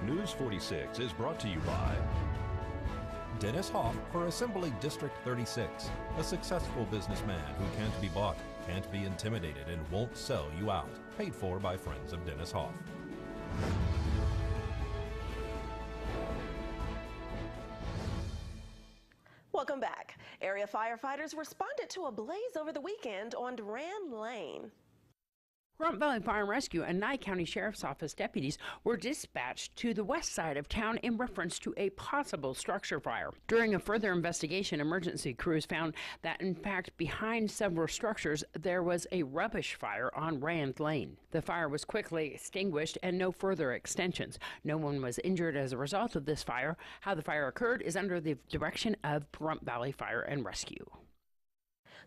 News 46 is brought to you by Dennis Hoff for Assembly District 36, a successful businessman who can't be bought, can't be intimidated, and won't sell you out. Paid for by friends of Dennis Hoff. Welcome back. Area firefighters responded to a blaze over the weekend on Durand Lane. Pahrump Valley Fire and Rescue and Nye County Sheriff's Office deputies were dispatched to the west side of town in reference to a possible structure fire. During a further investigation, emergency crews found that, in fact, behind several structures, there was a rubbish fire on Rand Lane. The fire was quickly extinguished and no further extensions. No one was injured as a result of this fire. How the fire occurred is under the direction of Pahrump Valley Fire and Rescue.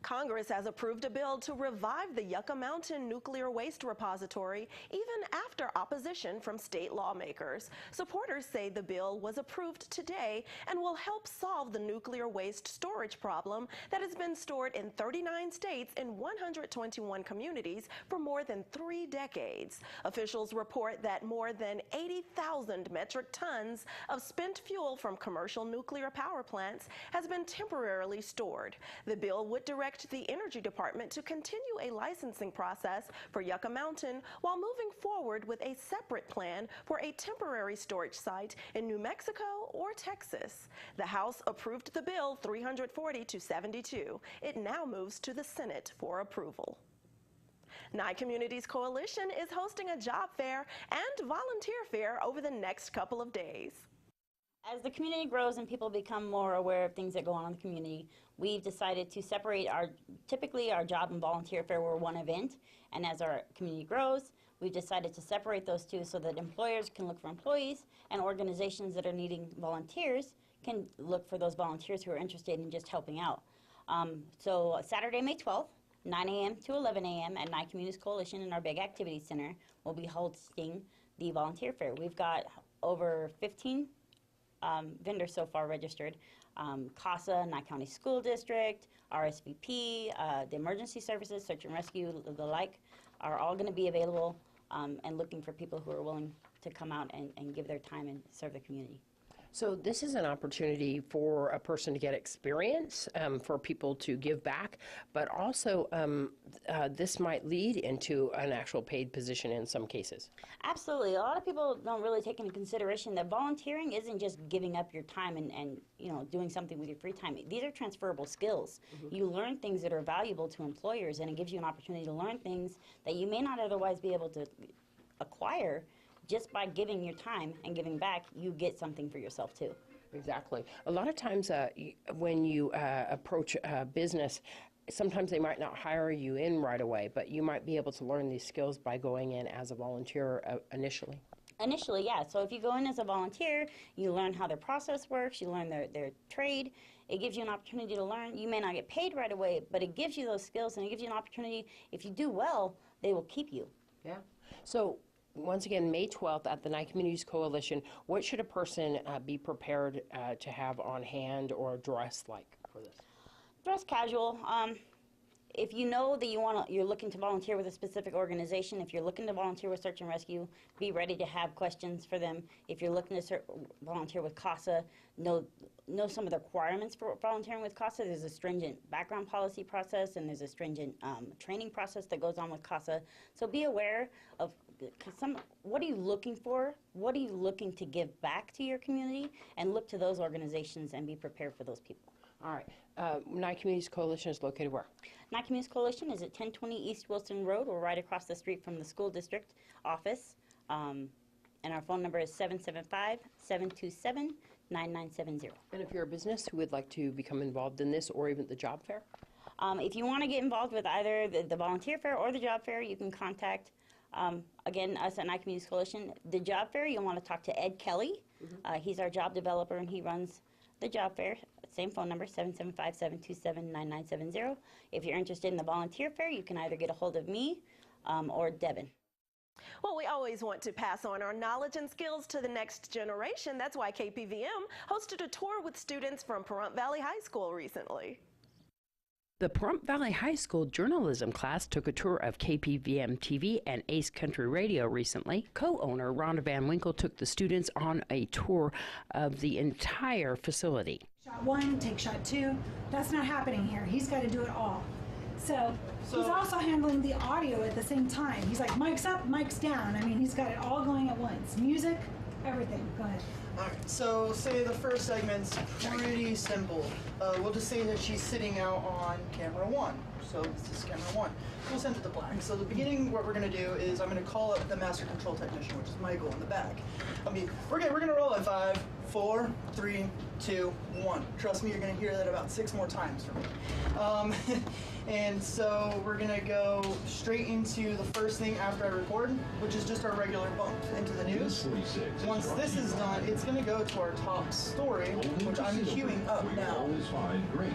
Congress has approved a bill to revive the Yucca Mountain Nuclear Waste Repository even after opposition from state lawmakers. Supporters say the bill was approved today and will help solve the nuclear waste storage problem that has been stored in 39 states in 121 communities for more than 3 decades. Officials report that more than 80,000 metric tons of spent fuel from commercial nuclear power plants has been temporarily stored. The bill would direct the Energy Department to continue a licensing process for Yucca Mountain while moving forward with a separate plan for a temporary storage site in New Mexico or Texas. The House approved the bill 340 to 72. It now moves to the Senate for approval. Nye Communities Coalition is hosting a job fair and volunteer fair over the next couple of days. As the community grows and people become more aware of things that go on in the community, we've decided to separate typically our job and volunteer fair were one event, and as our community grows, we've decided to separate those two so that employers can look for employees and organizations that are needing volunteers can look for those volunteers who are interested in just helping out. So Saturday, May 12th, 9 a.m. to 11 a.m. at Nye Communities Coalition in our big activity center, we'll be hosting the volunteer fair. We've got over 15 vendors so far registered. CASA, Nye County School District, RSVP, the emergency services, search and rescue, the like, are all going to be available and looking for people who are willing to come out and give their time and serve the community. So this is an opportunity for a person to get experience, for people to give back, but also this might lead into an actual paid position in some cases. Absolutely. A lot of people don't really take into consideration that volunteering isn't just giving up your time and doing something with your free time. These are transferable skills. Mm-hmm. You learn things that are valuable to employers, and it gives you an opportunity to learn things that you may not otherwise be able to acquire. Just by giving your time and giving back, you get something for yourself too. Exactly. A lot of times when you approach a business, sometimes they might not hire you in right away, but you might be able to learn these skills by going in as a volunteer initially. Initially, yeah. So if you go in as a volunteer, you learn how their process works, you learn their trade. It gives you an opportunity to learn. You may not get paid right away, but it gives you those skills, and it gives you an opportunity. If you do well, they will keep you. Yeah. So once again, May 12th at the Nye Communities Coalition, what should a person be prepared to have on hand or dress like for this? Dress casual. If you know that you're looking to volunteer with a specific organization, if you're looking to volunteer with Search and Rescue, be ready to have questions for them. If you're looking to volunteer with CASA, know some of the requirements for volunteering with CASA. There's a stringent background policy process, and there's a stringent training process that goes on with CASA. So be aware of what are you looking for? What are you looking to give back to your community? And look to those organizations and be prepared for those people. All right. Nye Communities Coalition is located where? Nye Communities Coalition is at 1020 East Wilson Road. We're right across the street from the school district office. And our phone number is 775-727-9970. And if you're a business who would like to become involved in this or even the job fair? If you want to get involved with either the volunteer fair or the job fair, you can contact, again, us at Nye Communities Coalition. The job fair, you'll want to talk to Ed Kelly. Mm-hmm. He's our job developer, and he runs the job fair. Same phone number, 775-727-9970. If you're interested in the volunteer fair, you can either get a hold of me or Devin. Well, we always want to pass on our knowledge and skills to the next generation. That's why KPVM hosted a tour with students from Pahrump Valley High School recently. The Pahrump Valley High School journalism class took a tour of KPVM TV and Ace Country Radio recently. Co-owner Rhonda Van Winkle took the students on a tour of the entire facility. Shot one, take shot two. That's not happening here. He's got to do it all. So he's also handling the audio at the same time. He's like, mic's up, mic's down. I mean, he's got it all going at once. Music, everything. Go ahead. All right, so say the first segment's pretty simple. We'll just say that she's sitting out on camera one. So this is camera one. We'll send it to black. So the beginning, what we're gonna do is I'm gonna call up the master control technician, which is Michael in the back. We're gonna roll in 5, 4, 3, 2, 1. Trust me, you're gonna hear that about 6 more times from me. And so we're gonna go straight into the first thing after I record, which is just our regular bump into the news. Once this is done, it's gonna go to our top story, which I'm queuing up now.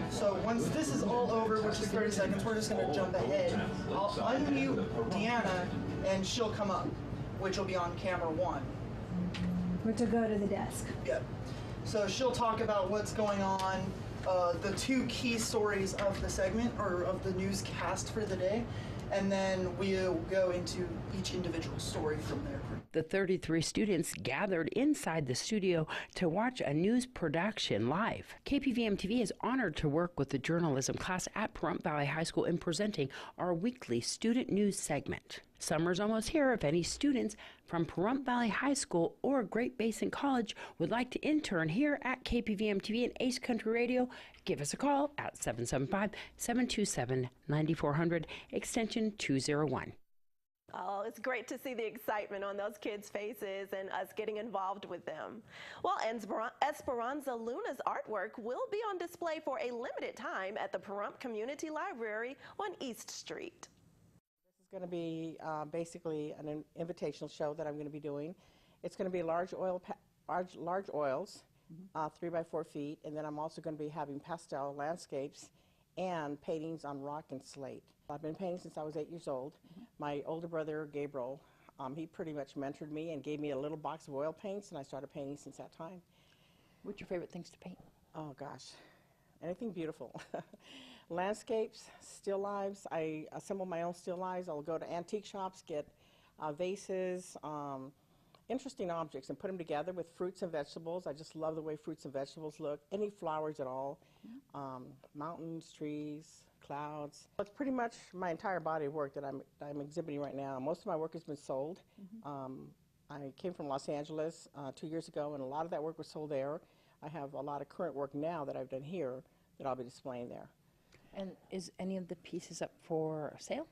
So once this is all over, which is 30 seconds, we're just gonna jump ahead. I'll unmute Deanna, and she'll come up, which will be on camera one. We're to go to the desk. Yep. So she'll talk about what's going on, the 2 key stories of the segment, or of the newscast for the day, and then we'll go into each individual story from there. The 33 students gathered inside the studio to watch a news production live. KPVM TV is honored to work with the journalism class at Pahrump Valley High School in presenting our weekly student news segment. Summer's almost here. If any students from Pahrump Valley High School or Great Basin College would like to intern here at KPVM TV and Ace Country Radio, give us a call at 775-727-9400, extension 201. Oh, it's great to see the excitement on those kids' faces and us getting involved with them. Well, Esperanza Luna's artwork will be on display for a limited time at the Pahrump Community Library on East Street. This is going to be basically an invitational show that I'm going to be doing. It's going to be large oils, 3 by 4 feet, and then I'm also going to be having pastel landscapes and paintings on rock and slate. I've been painting since I was 8 years old. My older brother, Gabriel, he pretty much mentored me and gave me a little box of oil paints, and I started painting since that time. What's your favorite things to paint? Oh, gosh. Anything beautiful. Landscapes, still lives. I assemble my own still lives. I'll go to antique shops, get vases, interesting objects, and put them together with fruits and vegetables. I just love the way fruits and vegetables look. Any flowers at all. Mountains, trees, clouds. It's pretty much my entire body of work that I'm exhibiting right now. Most of my work has been sold. I came from Los Angeles 2 years ago, and a lot of that work was sold there. I have a lot of current work now that I've done here that I'll be displaying there. And is any of the pieces up for sale?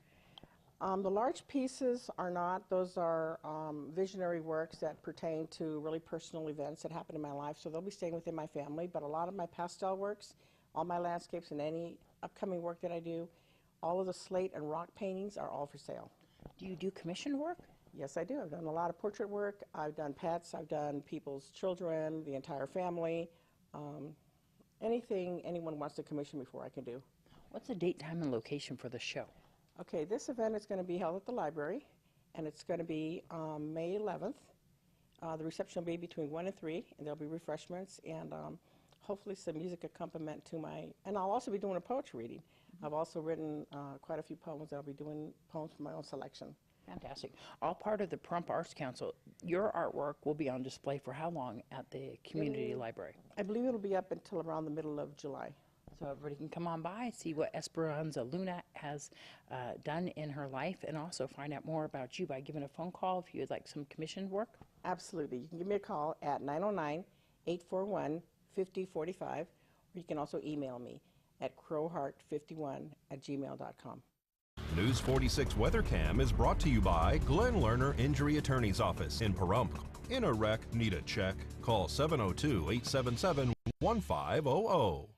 The large pieces are not. Those are visionary works that pertain to really personal events that happened in my life, so they'll be staying within my family. But a lot of my pastel works, all my landscapes, and any upcoming work that I do, all of the slate and rock paintings are all for sale. Do you do commission work? Yes, I do. I've done a lot of portrait work. I've done pets. I've done people's children, the entire family. Anything anyone wants to commission me for, I can do. What's the date, time, and location for the show? Okay, this event is going to be held at the library, and it's going to be May 11th. The reception will be between 1 and 3, and there'll be refreshments and hopefully some music accompaniment to and I'll also be doing a poetry reading. I've also written quite a few poems. I'll be doing poems from my own selection. Fantastic. All part of the Pahrump Arts Council. Your artwork will be on display for how long at the community library? I believe it'll be up until around the middle of July. So everybody can come on by, see what Esperanza Luna has done in her life, and also find out more about you by giving a phone call if you'd like some commissioned work. Absolutely. You can give me a call at 909-841-5045, or you can also email me at crowheart51@gmail.com. News 46 WeatherCam is brought to you by Glenn Lerner Injury Attorney's Office in Pahrump. In a wreck, need a check? Call 702-877-1500.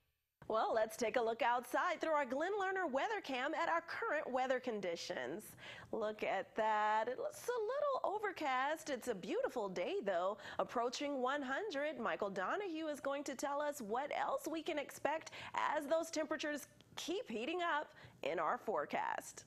Well, let's take a look outside through our Glenn Lerner weather cam at our current weather conditions. Look at that. It looks a little overcast. It's a beautiful day, though. Approaching 100, Michael Donahue is going to tell us what else we can expect as those temperatures keep heating up in our forecast.